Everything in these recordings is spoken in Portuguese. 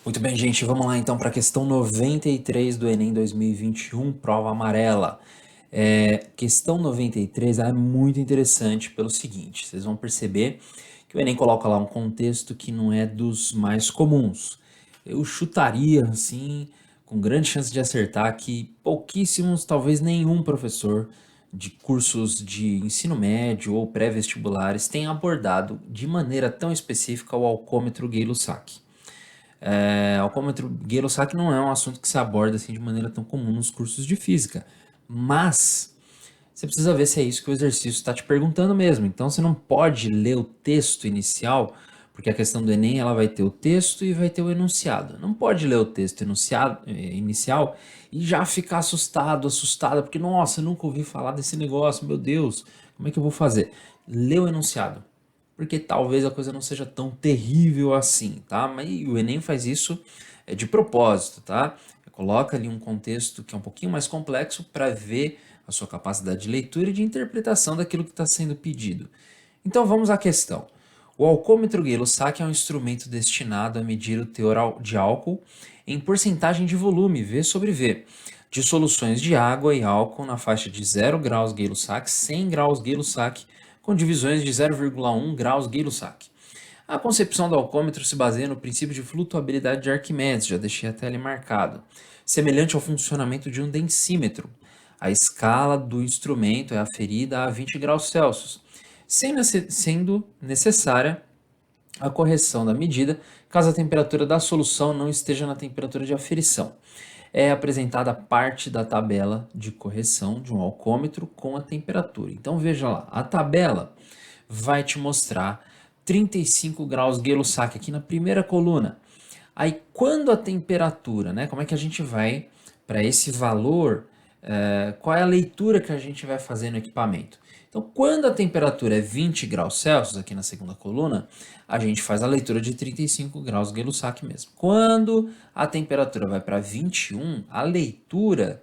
Muito bem, gente, vamos lá então para a questão 93 do Enem 2021, prova amarela. Questão 93 ela é muito interessante pelo seguinte, vocês vão perceber que o Enem coloca lá um contexto que não é dos mais comuns. Eu chutaria, assim, com grande chance de acertar, que pouquíssimos, talvez nenhum professor de cursos de ensino médio ou pré-vestibulares tenha abordado de maneira tão específica o alcômetro Gay-Lussac. Alcômetro Gay-Lussac não é um assunto que se aborda assim de maneira tão comum nos cursos de física, mas você precisa ver se é isso que o exercício está te perguntando mesmo. Então você não pode ler o texto inicial, porque a questão do Enem ela vai ter o texto e vai ter o enunciado. Não pode ler o texto inicial e já ficar assustado, assustada, porque nossa, eu nunca ouvi falar desse negócio, meu Deus, como é que eu vou fazer? Lê o enunciado, porque talvez a coisa não seja tão terrível assim, tá? Mas o Enem faz isso de propósito, tá? Coloca ali um contexto que é um pouquinho mais complexo para ver a sua capacidade de leitura e de interpretação daquilo que está sendo pedido. Então vamos à questão. O alcômetro Gay-Lussac é um instrumento destinado a medir o teor de álcool em porcentagem de volume, V sobre V, de soluções de água e álcool na faixa de 0 graus Gay-Lussac, 100 graus Gay-Lussac, com divisões de 0,1 graus Gay-Lussac. A concepção do alcômetro se baseia no princípio de flutuabilidade de Arquimedes, já deixei até ali marcado, semelhante ao funcionamento de um densímetro. A escala do instrumento é aferida a 20 graus Celsius, sendo necessária a correção da medida caso a temperatura da solução não esteja na temperatura de aferição. É apresentada parte da tabela de correção de um alcômetro com a temperatura. Então veja lá, a tabela vai te mostrar 35 graus Gay-Lussac aqui na primeira coluna. Aí quando a temperatura, né, como é que a gente vai para esse valor, qual é a leitura que a gente vai fazer no equipamento? Então, quando a temperatura é 20 graus Celsius, aqui na segunda coluna, a gente faz a leitura de 35 graus Gay-Lussac mesmo. Quando a temperatura vai para 21, a leitura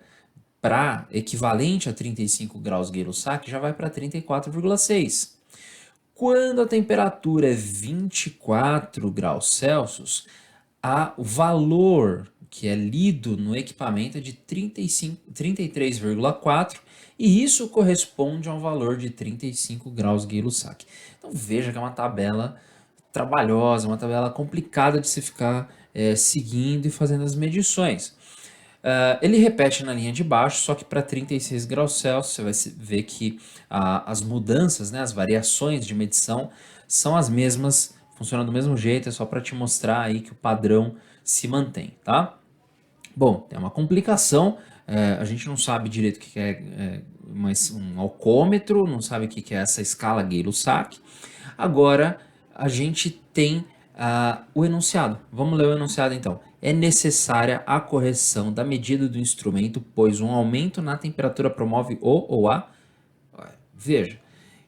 para equivalente a 35 graus Gay-Lussac já vai para 34,6. Quando a temperatura é 24 graus Celsius, o valor que é lido no equipamento é de 33,4 e isso corresponde a um valor de 35 graus Gay-Lussac. Então veja que é uma tabela trabalhosa, uma tabela complicada de se ficar seguindo e fazendo as medições. Ele repete na linha de baixo, só que para 36 graus Celsius você vai ver que as mudanças, né, as variações de medição são as mesmas, funcionam do mesmo jeito, é só para te mostrar aí que o padrão se mantém, tá? Bom, tem uma complicação, a gente não sabe direito o que é, um alcômetro, não sabe o que é essa escala Gay-Lussac. Agora a gente tem o enunciado. Vamos ler o enunciado então. É necessária a correção da medida do instrumento, pois um aumento na temperatura promove o ou a. Veja,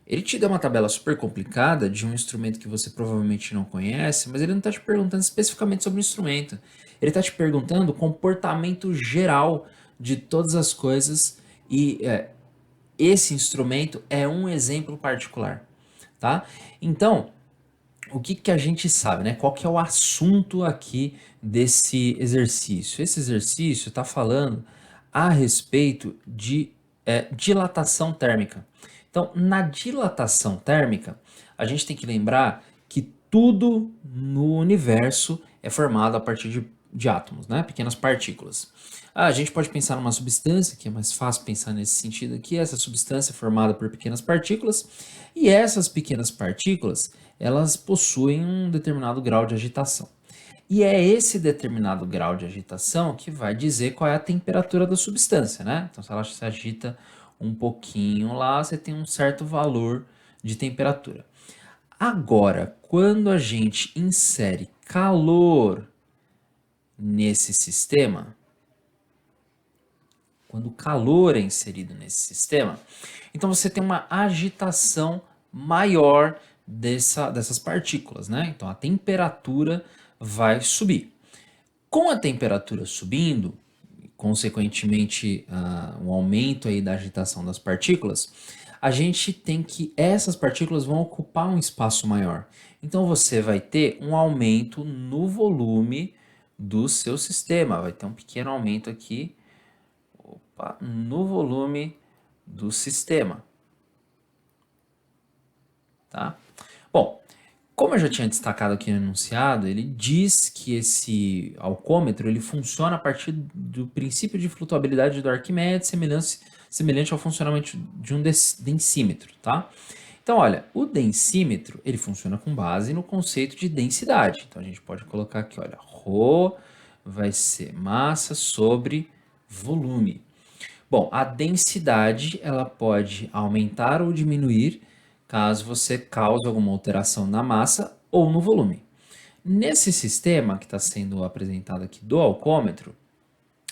ele te dá uma tabela super complicada de um instrumento que você provavelmente não conhece, mas ele não está te perguntando especificamente sobre o instrumento. Ele está te perguntando o comportamento geral de todas as coisas e esse instrumento é um exemplo particular, tá? Então, o que que a gente sabe, né? Qual que é o assunto aqui desse exercício? Esse exercício está falando a respeito de dilatação térmica. Então, na dilatação térmica, a gente tem que lembrar que tudo no universo é formado a partir de átomos, né? Pequenas partículas. A gente pode pensar numa substância, que é mais fácil pensar nesse sentido aqui, essa substância é formada por pequenas partículas, e essas pequenas partículas, elas possuem um determinado grau de agitação. E é esse determinado grau de agitação que vai dizer qual é a temperatura da substância, né? Então, se ela se agita um pouquinho lá, você tem um certo valor de temperatura. Agora, quando a gente insere calor nesse sistema, quando o calor é inserido nesse sistema, então você tem uma agitação maior dessas partículas, né? Então a temperatura vai subir. Com a temperatura subindo, consequentemente um aumento aí da agitação das partículas, a gente tem que essas partículas vão ocupar um espaço maior. Então você vai ter um aumento no volume do seu sistema. Vai ter um pequeno aumento aqui, no volume do sistema. Tá? Bom, como eu já tinha destacado aqui no enunciado, ele diz que esse alcômetro ele funciona a partir do princípio de flutuabilidade do Arquimedes, semelhante ao funcionamento de um densímetro, tá? Então, olha, o densímetro ele funciona com base no conceito de densidade. Então, a gente pode colocar aqui, olha, ρ vai ser massa sobre volume. Bom, a densidade ela pode aumentar ou diminuir caso você cause alguma alteração na massa ou no volume. Nesse sistema que está sendo apresentado aqui do alcômetro,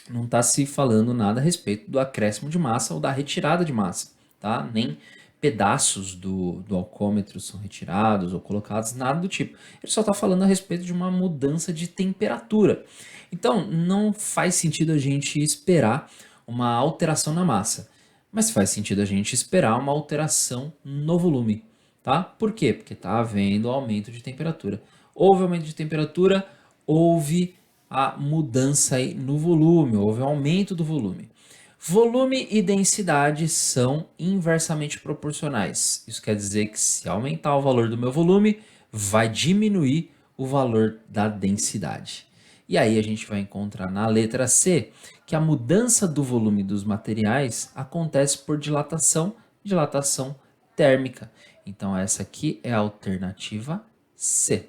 não está se falando nada a respeito do acréscimo de massa ou da retirada de massa, tá? Nem pedaços do alcômetro são retirados ou colocados, nada do tipo. Ele só está falando a respeito de uma mudança de temperatura. Então, não faz sentido a gente esperar uma alteração na massa, mas faz sentido a gente esperar uma alteração no volume, tá? Por quê? Porque está havendo aumento de temperatura. Houve aumento de temperatura, houve a mudança aí no volume, houve aumento do volume. Volume e densidade são inversamente proporcionais. Isso quer dizer que se aumentar o valor do meu volume, vai diminuir o valor da densidade. E aí a gente vai encontrar na letra C que a mudança do volume dos materiais acontece por dilatação térmica. Então essa aqui é a alternativa C.